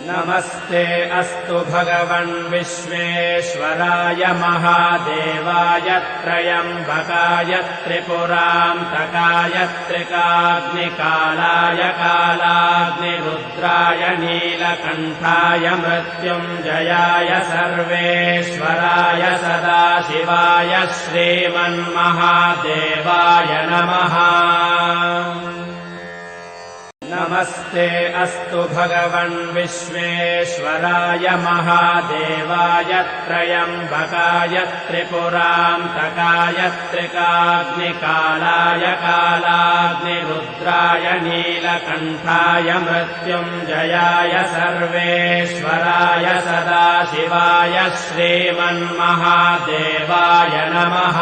नमस्ते अस्तु भगवन् विश्वेश्वराय महादेवाय त्र्यम्बकाय त्रिपुरान्तकाय त्रिकाग्निकालाय कालाग्निरुद्राय नीलकण्ठाय मृत्युञ्जयाय सर्वेश्वराय सदाशिवाय श्रीमन्महादेवाय नमः। नमस्ते अस्तु भगवन् विश्वेश्वराय महादेवाय त्र्यम्बकाय त्रिपुरान्तकाय त्रिकाग्निकालाय कालाग्निरुद्राय नीलकण्ठाय मृत्युञ्जयाय सर्वेश्वराय सदाशिवाय श्रीमन्महादेवाय नमः।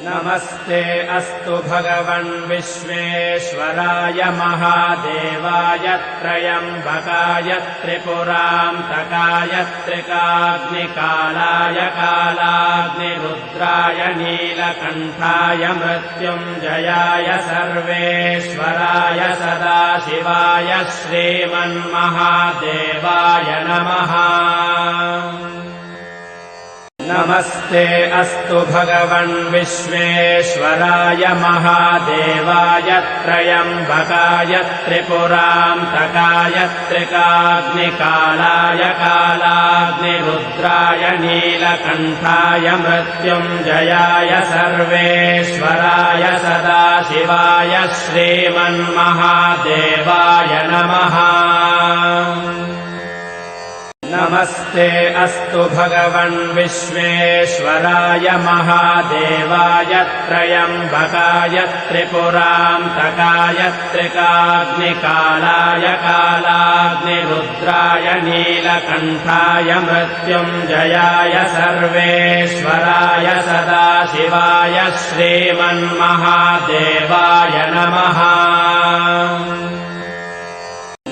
नमस्ते अस्तु भगवन् विश्वेश्वराय महादेवाय त्र्यम्बकाय त्रिपुरान्तकाय त्रिकाग्निकालाय कालाग्निरुद्राय नीलकण्ठाय मृत्युञ्जयाय सर्वेश्वराय सदाशिवाय श्रीमन्महादेवाय नमः। नमस्ते अस्तु भगवन् विश्वेश्वराय महादेवाय त्र्यम्बकाय त्रिपुरान्तकाय त्रिकाग्निकालाय कालाग्निरुद्राय नीलकण्ठाय मृत्युञ्जयाय सर्वेश्वराय सदाशिवाय श्रीमन्महादेवाय नमः। नमस्ते अस्तु भगवन् विश्वेश्वराय महादेवाय त्र्यम्बकाय त्रिपुरान्तकाय त्रिकाग्निकालाय कालाग्निरुद्राय नीलकण्ठाय मृत्युञ्जयाय सर्वेश्वराय सदाशिवाय श्रीमन्महादेवाय नमः।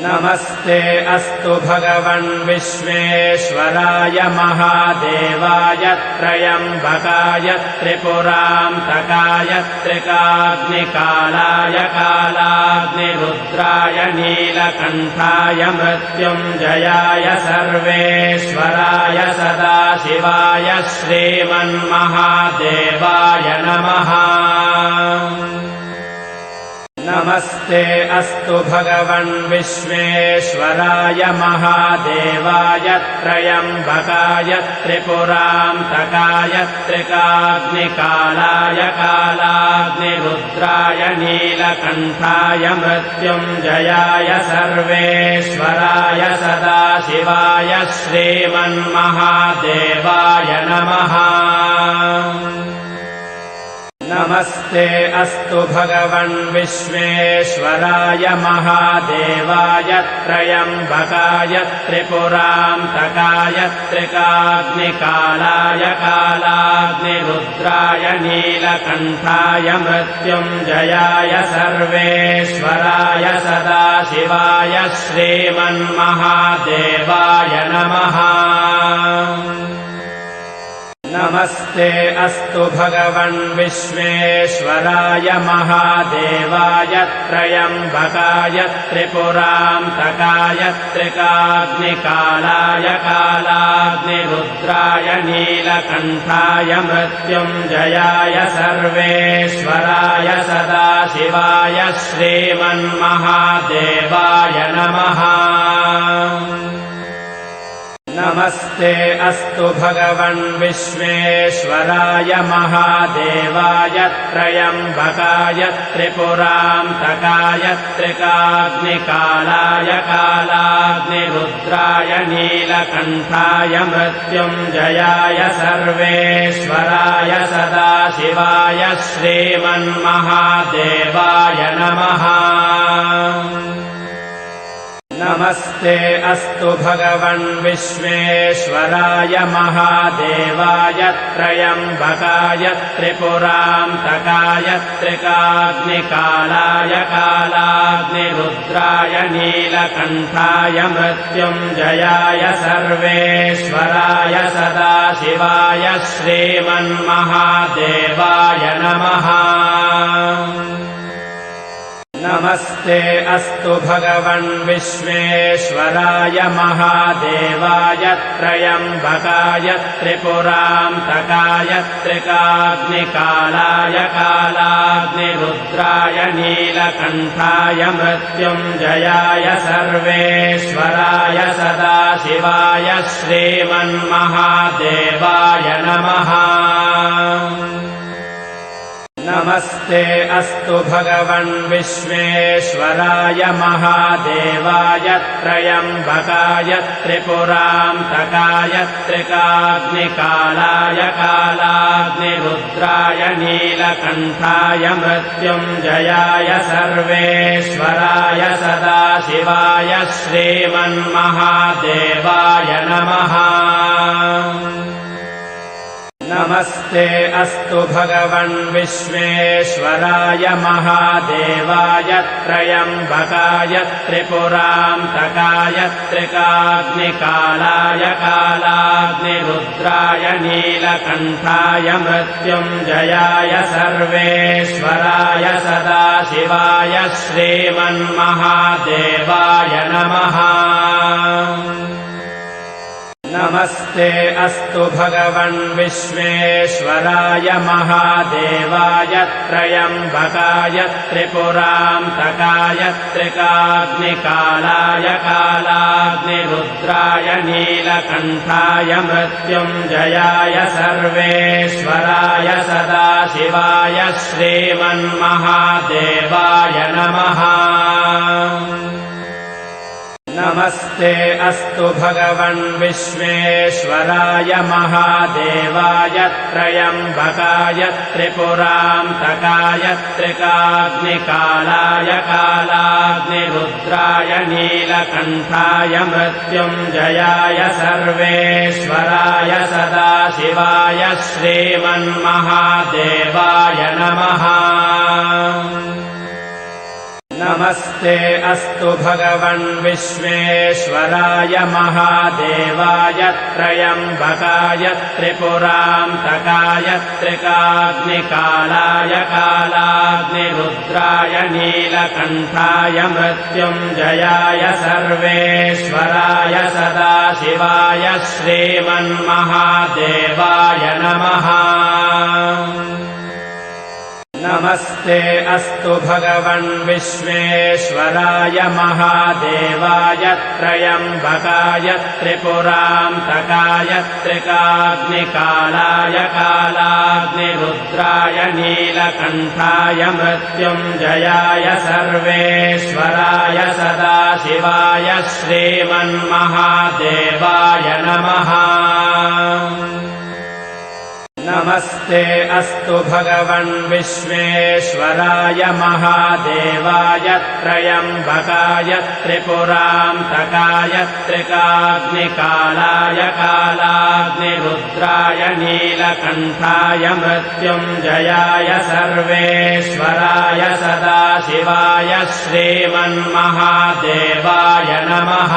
नमस्ते अस्तु भगवन् विश्वेश्वराय महादेवाय त्र्यम्बकाय त्रिपुरान्तकाय त्रिकाग्निकालाय कालाग्निरुद्राय नीलकण्ठाय मृत्युञ्जयाय सर्वेश्वराय सदाशिवाय श्रीमन्महादेवाय नमः। नमस्ते अस्तु भगवन् विश्वेश्वराय महादेवाय त्र्यम्बकाय त्रिपुरान्तकाय त्रिकाग्निकालाय कालाग्निरुद्राय नीलकण्ठाय मृत्युञ्जयाय सर्वेश्वराय सदाशिवाय श्रीमन्महादेवाय नमः। नमस्ते अस्तु भगवन् विश्वेश्वराय महादेवाय त्र्यम्बकाय त्रिपुरान्तकाय त्रिकाग्निकालाय कालाग्निरुद्राय नीलकण्ठाय मृत्युञ्जयाय सर्वेश्वराय सदाशिवाय श्रीमन्महादेवाय नमः। नमस्ते अस्तु भगवन् विश्वेश्वराय महादेवाय त्र्यम्बकाय त्रिपुरान्तकाय त्रिकाग्निकालाय कालाग्निरुद्राय नीलकण्ठाय मृत्युञ्जयाय सर्वेश्वराय सदाशिवाय श्रीमन्महादेवाय नमः। नमस्ते अस्तु भगवन् विश्वेश्वराय महादेवाय त्र्यम्बकाय त्रिपुरान्तकाय त्रिकाग्निकालाय कालाग्निरुद्राय नीलकण्ठाय मृत्युञ्जयाय सर्वेश्वराय सदाशिवाय श्रीमन्महादेवाय नमः। नमस्ते अस्तु भगवन् विश्वेश्वराय महादेवाय त्र्यम्बकाय त्रिपुरान्तकाय त्रिकाग्निकालाय कालाग्निरुद्राय नीलकण्ठाय मृत्युञ्जयाय सर्वेश्वराय सदाशिवाय श्रीमन्महादेवाय नमः। नमस्ते अस्तु भगवन् विश्वेश्वराय महादेवाय त्रयम्बकाय त्रिपुरान्तकाय त्रिकाग्निकालाय कालाग्निरुद्राय नीलकण्ठाय मृत्युञ्जयाय सर्वेश्वराय सदाशिवाय श्रीमन्महादेवाय नमः। नमस्ते अस्तु भगवन् विश्वेश्वराय महादेवाय त्रयम्बकाय त्रिपुरान्तकाय त्रिकाग्निकालाय कालाग्निरुद्राय नीलकण्ठाय मृत्युञ्जयाय सर्वेश्वराय सदाशिवाय श्रीमन्महादेवाय नमः। नमस्ते अस्तु भगवन् विश्वेश्वराय महादेवाय त्रयम्बकाय त्रिपुरान्तकाय त्रिकाग्निकालाय कालाग्निरुद्राय नीलकण्ठाय मृत्युञ्जयाय सर्वेश्वराय सदाशिवाय श्रीमन्महादेवाय नमः। नमस्ते अस्तु भगवन् विश्वेश्वराय महादेवाय त्रयम्बकाय त्रिपुरान्तकाय त्रिकाग्निकालाय कालाग्निरुद्राय नीलकण्ठाय मृत्युञ्जयाय सर्वेश्वराय सदाशिवाय श्रीमन्महादेवाय नमः। नमस्ते अस्तु भगवन् विश्वेश्वराय महादेवाय त्रयम्बकाय त्रिपुरान्तकाय त्रिकाग्निकालाय कालाग्निरुद्राय नीलकण्ठाय मृत्युञ्जयाय सर्वेश्वराय सदाशिवाय श्रीमन्महादेवाय नमः। नमस्ते अस्तु भगवन् विश्वेश्वराय महादेवाय त्रयम्बकाय त्रिपुरान्तकाय त्रिकाग्निकालाय कालाग्निरुद्राय नीलकण्ठाय मृत्युञ्जयाय सर्वेश्वराय सदाशिवाय श्रीमन्महादेवाय नमः। नमस्ते अस्तु भगवन् विश्वेश्वराय महादेवाय त्रयम्बकाय त्रिपुरान्तकाय त्रिकाग्निकालाय कालाग्निरुद्राय नीलकण्ठाय मृत्युञ्जयाय सर्वेश्वराय सदाशिवाय श्रीमन्महादेवाय नमः। नमस्ते अस्तु भगवन् विश्वेश्वराय महादेवाय त्रयम्बकाय त्रिपुरान्तकाय त्रिकाग्निकालाय कालाग्निरुद्राय नीलकण्ठाय मृत्युञ्जयाय सर्वेश्वराय सदाशिवाय श्रीमन्महादेवाय नमः।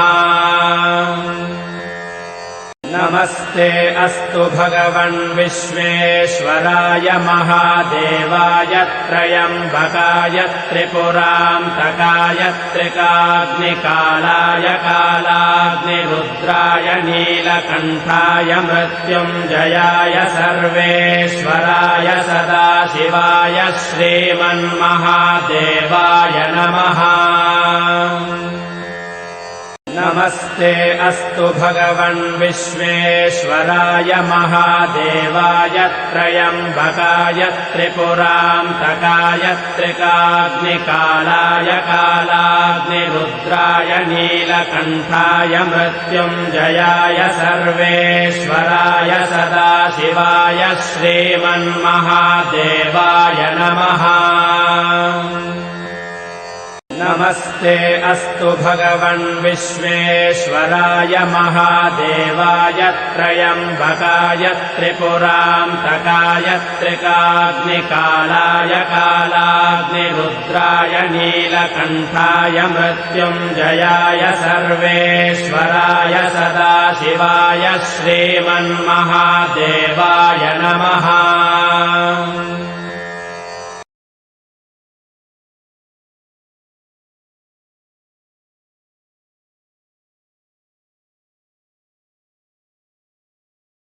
नमस्ते अस्तु भगवन् विश्वेश्वराय महादेवाय त्रयम्बकाय त्रिपुरान्तकाय त्रिकाग्निकालाय कालाग्निरुद्राय नीलकण्ठाय मृत्युञ्जयाय सर्वेश्वराय सदाशिवाय श्रीमन्महादेवाय नमः। नमस्ते अस्तु भगवन् विश्वेश्वराय महादेवाय त्रयम्बकाय त्रिपुरान्तकाय त्रिकाग्निकालाय कालाग्निरुद्राय नीलकण्ठाय मृत्युञ्जयाय सर्वेश्वराय सदाशिवाय श्रीमन्महादेवाय नमः। नमस्ते अस्तु भगवन् विश्वेश्वराय महादेवाय त्रयम्बकाय त्रिपुरान्तकाय त्रिकाग्निकालाय कालाग्निरुद्राय नीलकण्ठाय मृत्युञ्जयाय सर्वेश्वराय सदाशिवाय श्रीमन्महादेवाय नमः।